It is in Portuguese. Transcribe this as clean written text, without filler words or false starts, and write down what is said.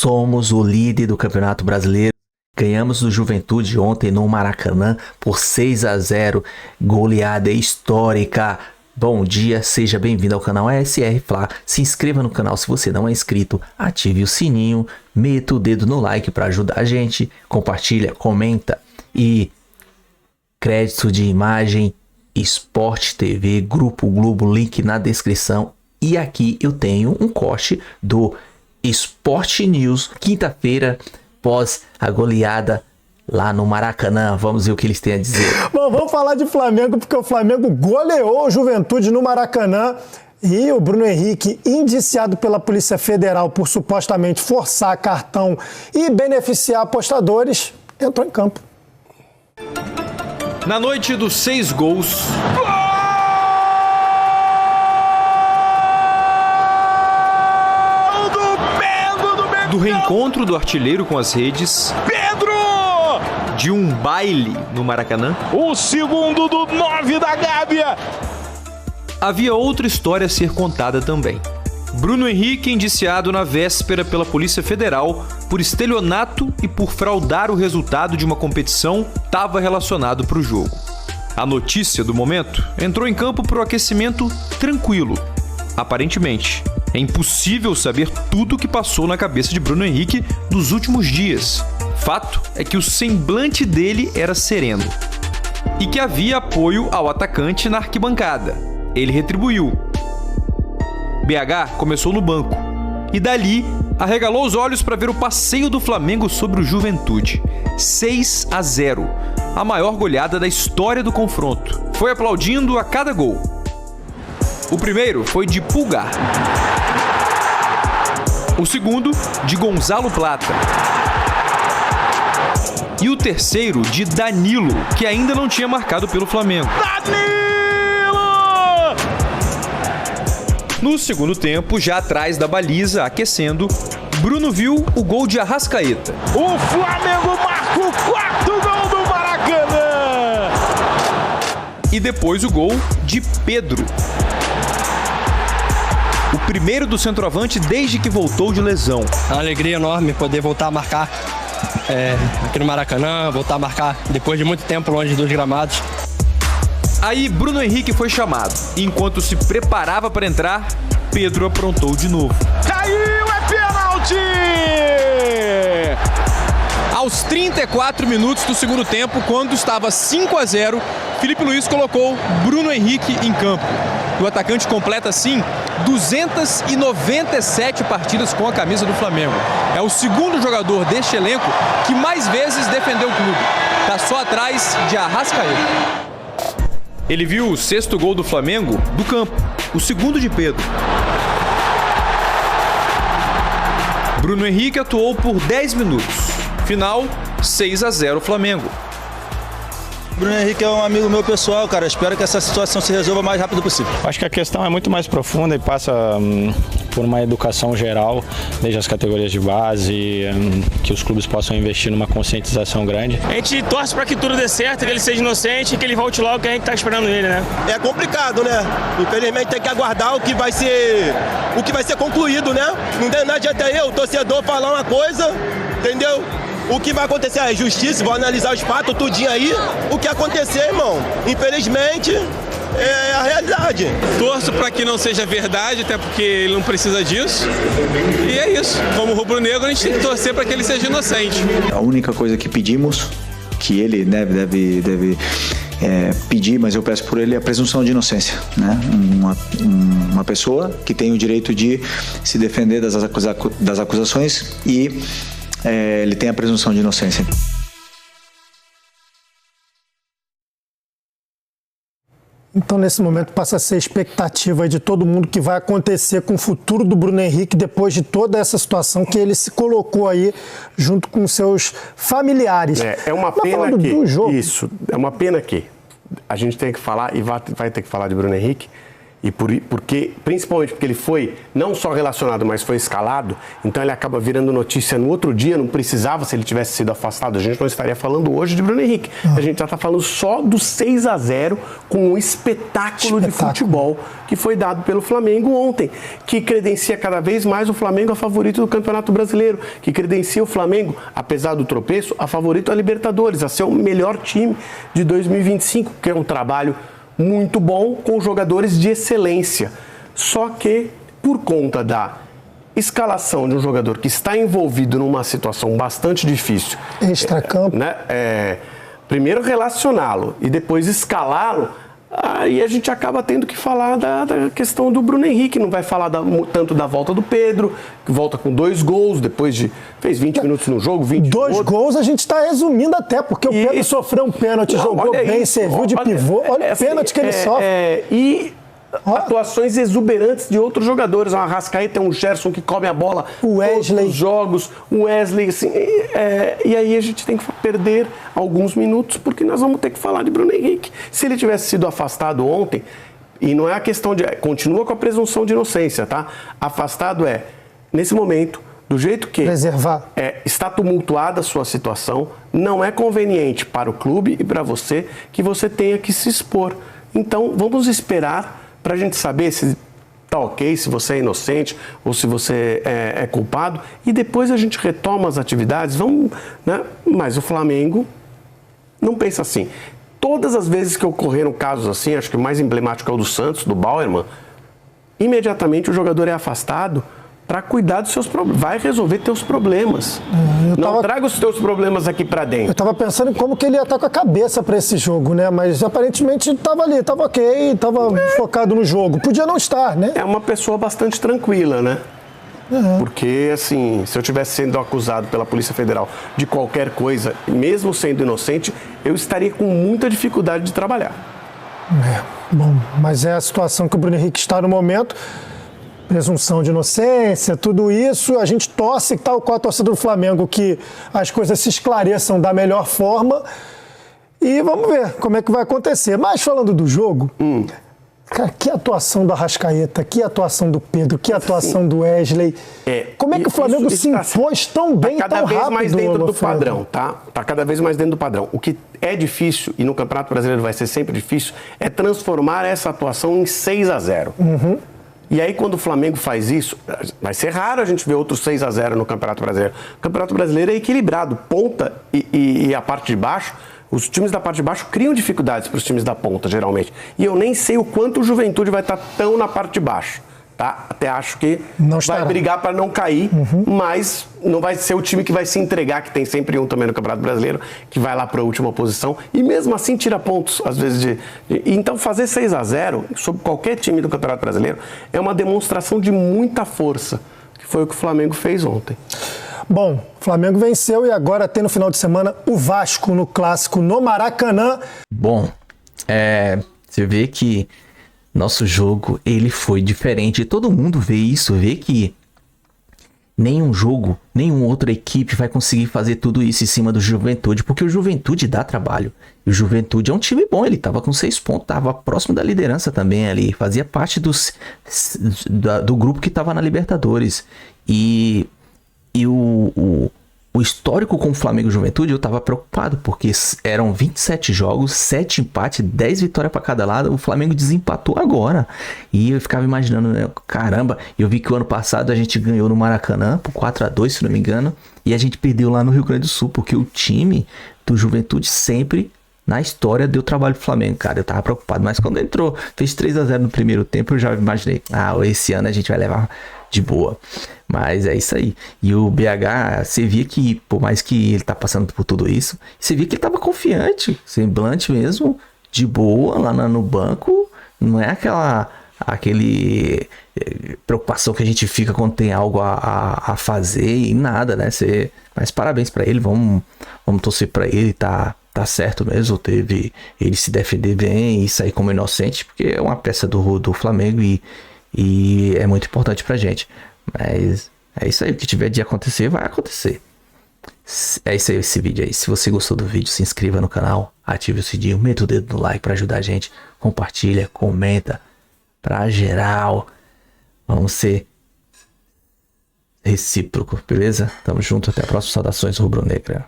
Somos o líder do Campeonato Brasileiro. Ganhamos do Juventude ontem no Maracanã por 6-0. Goleada histórica. Bom dia, seja bem-vindo ao canal ASR Fla. Se inscreva no canal se você não é inscrito. Ative o sininho. Meta o dedo no like para ajudar a gente. Compartilha, comenta. E crédito de imagem, Sport TV, Grupo Globo, link na descrição. E aqui eu tenho um corte do Sport News, quinta-feira, pós a goleada lá no Maracanã. Vamos ver o que eles têm a dizer. Bom, vamos falar de Flamengo, porque o Flamengo goleou o Juventude no Maracanã. E o Bruno Henrique, indiciado pela Polícia Federal por supostamente forçar cartão e beneficiar apostadores, entrou em campo. Na noite dos 6 gols... do reencontro do artilheiro com as redes... Pedro! De um baile no Maracanã... O segundo do 9 da Gávea! Havia outra história a ser contada também. Bruno Henrique indiciado na véspera pela Polícia Federal por estelionato e por fraudar o resultado de uma competição estava relacionado para o jogo. A notícia do momento entrou em campo para o aquecimento tranquilo. Aparentemente, é impossível saber tudo o que passou na cabeça de Bruno Henrique nos últimos dias. Fato é que o semblante dele era sereno e que havia apoio ao atacante na arquibancada. Ele retribuiu. BH começou no banco e dali arregalou os olhos para ver o passeio do Flamengo sobre o Juventude. 6-0, a maior goleada da história do confronto. Foi aplaudindo a cada gol. O primeiro foi de Pulgar. O segundo, de Gonzalo Plata. E o terceiro, de Danilo, que ainda não tinha marcado pelo Flamengo. No segundo tempo, já atrás da baliza, aquecendo, Bruno viu o gol de Arrascaeta. O Flamengo marca o 4º gol do Maracanã! E depois o gol de Pedro. O primeiro do centroavante desde que voltou de lesão. É uma alegria enorme poder voltar a marcar aqui no Maracanã, voltar a marcar depois de muito tempo longe dos gramados. Aí Bruno Henrique foi chamado. E enquanto se preparava para entrar, Pedro aprontou de novo. Caiu, é pênalti! Aos 34 minutos do segundo tempo, quando estava 5-0, Felipe Luiz colocou Bruno Henrique em campo. O atacante completa, assim, 297 partidas com a camisa do Flamengo. É o segundo jogador deste elenco que mais vezes defendeu o clube. Está só atrás de Arrascaeta. Ele viu o 6º gol do Flamengo do campo, o segundo de Pedro. Bruno Henrique atuou por 10 minutos. Final, 6-0 Flamengo. Bruno Henrique é um amigo meu pessoal, cara. Espero que essa situação se resolva o mais rápido possível. Acho que a questão é muito mais profunda e passa por uma educação geral, desde as categorias de base, que os clubes possam investir numa conscientização grande. A gente torce para que tudo dê certo, que ele seja inocente e que ele volte logo, que a gente está esperando ele, né? É complicado, né? Infelizmente tem que aguardar o que vai ser concluído, né? Não adianta eu, torcedor, falar uma coisa, entendeu? O que vai acontecer é justiça, vou analisar os fatos, tudinho aí. O que acontecer, irmão, infelizmente, é a realidade. Torço para que não seja verdade, até porque ele não precisa disso. E é isso. Como rubro-negro, a gente tem que torcer para que ele seja inocente. A única coisa que pedimos, que ele deve pedir, mas eu peço por ele, é a presunção de inocência, né? Uma pessoa que tem o direito de se defender das acusações e ele tem a presunção de inocência. Então, nesse momento, passa a ser expectativa de todo mundo que vai acontecer com o futuro do Bruno Henrique depois de toda essa situação que ele se colocou aí junto com seus familiares. É uma pena que... Isso, é uma pena que a gente tem que falar, e vai ter que falar de Bruno Henrique, e principalmente porque ele foi não só relacionado, mas foi escalado, então ele acaba virando notícia no outro dia, não precisava, se ele tivesse sido afastado, a gente não estaria falando hoje de Bruno Henrique. A gente já está falando só do 6-0 com um espetáculo de futebol que foi dado pelo Flamengo ontem, que credencia cada vez mais o Flamengo a favorito do Campeonato Brasileiro, que credencia o Flamengo, apesar do tropeço, a favorito a Libertadores, a ser o melhor time de 2025, que é um trabalho muito bom, com jogadores de excelência. Só que, por conta da escalação de um jogador que está envolvido numa situação bastante difícil, extracampo, né? Primeiro relacioná-lo e depois escalá-lo, aí a gente acaba tendo que falar da questão do Bruno Henrique, não vai falar tanto da volta do Pedro, que volta com 2 gols, fez 20 minutos no jogo, 20 2 gols a gente está resumindo até, porque o Pedro sofreu um pênalti, jogou bem, serviu de pivô, olha o pênalti que ele sofre. Atuações exuberantes de outros jogadores, o Arrascaeta, um Gerson que come a bola, o Wesley, todos os jogos, o Wesley, assim, e aí a gente tem que perder alguns minutos, porque nós vamos ter que falar de Bruno Henrique. Se ele tivesse sido afastado ontem, e não é a questão de... continua com a presunção de inocência, tá? Afastado nesse momento, do jeito que preservar. Está tumultuada a sua situação, não é conveniente para o clube e para você que você tenha que se expor. Então, vamos esperar para a gente saber se tá ok, se você é inocente ou se você é culpado, e depois a gente retoma as atividades, né? Mas o Flamengo não pensa assim. Todas as vezes que ocorreram casos assim, acho que o mais emblemático é o do Santos, do Bauerman, imediatamente o jogador é afastado para cuidar dos seus problemas, vai resolver teus problemas. Não traga os teus problemas aqui para dentro. Eu estava pensando em como que ele ia estar com a cabeça para esse jogo, né? Mas aparentemente estava ali, estava ok, estava focado no jogo. Podia não estar, né? É uma pessoa bastante tranquila, né? Porque, assim, se eu estivesse sendo acusado pela Polícia Federal de qualquer coisa, mesmo sendo inocente, eu estaria com muita dificuldade de trabalhar. Bom, mas é a situação que o Bruno Henrique está no momento. Presunção de inocência, tudo isso, a gente torce, tal qual a torcida do Flamengo, que as coisas se esclareçam da melhor forma e vamos ver como é que vai acontecer. Mas falando do jogo, cara, que atuação do Arrascaeta, que atuação do Pedro, que atuação do Wesley. Como é que o Flamengo se impôs tão bem, tão rápido? Cada vez mais dentro do padrão, tá? Tá cada vez mais dentro do padrão. O que é difícil, e no Campeonato Brasileiro vai ser sempre difícil, é transformar essa atuação em 6-0. E aí, quando o Flamengo faz isso, vai ser raro a gente ver outro 6-0 no Campeonato Brasileiro. O Campeonato Brasileiro é equilibrado. Ponta e a parte de baixo, os times da parte de baixo criam dificuldades para os times da ponta, geralmente. E eu nem sei o quanto o Juventude vai estar tão na parte de baixo. Tá? Até acho que vai brigar para não cair, mas não vai ser o time que vai se entregar, que tem sempre um também no Campeonato Brasileiro, que vai lá para a última posição e mesmo assim tira pontos, às vezes. Então fazer 6-0 sobre qualquer time do Campeonato Brasileiro é uma demonstração de muita força, que foi o que o Flamengo fez ontem. Bom, o Flamengo venceu e agora tem no final de semana o Vasco no Clássico no Maracanã. Bom, você vê que nosso jogo, ele foi diferente. Todo mundo vê isso, vê que nenhum jogo, nenhuma outra equipe vai conseguir fazer tudo isso em cima do Juventude, porque o Juventude dá trabalho. E o Juventude é um time bom, ele tava com 6 pontos, tava próximo da liderança também ali, fazia parte do grupo que tava na Libertadores. E o histórico com o Flamengo e Juventude, eu tava preocupado, porque eram 27 jogos, 7 empates, 10 vitórias para cada lado, o Flamengo desempatou agora. E eu ficava imaginando, né, caramba, eu vi que o ano passado a gente ganhou no Maracanã, por 4-2, se não me engano, e a gente perdeu lá no Rio Grande do Sul, porque o time do Juventude sempre, na história, deu trabalho pro Flamengo, cara. Eu tava preocupado, mas quando entrou, fez 3-0 no primeiro tempo, eu já imaginei, esse ano a gente vai levar de boa. Mas é isso aí. E o BH, você via que, por mais que ele tá passando por tudo isso, você via que ele tava confiante, semblante mesmo, de boa, lá no banco. Não é aquele preocupação que a gente fica quando tem algo a fazer e nada, né? Mas parabéns pra ele, vamos torcer pra ele, tá certo mesmo, teve ele se defender bem e sair como inocente, porque é uma peça do Flamengo e é muito importante pra gente. Mas é isso aí, o que tiver de acontecer, vai acontecer. É isso aí, esse vídeo aí. Se você gostou do vídeo, se inscreva no canal, ative o sininho, meta o dedo no like pra ajudar a gente, compartilha, comenta. pra geral. Vamos ser recíproco, beleza? Tamo junto, até a próxima. Saudações rubro-negra.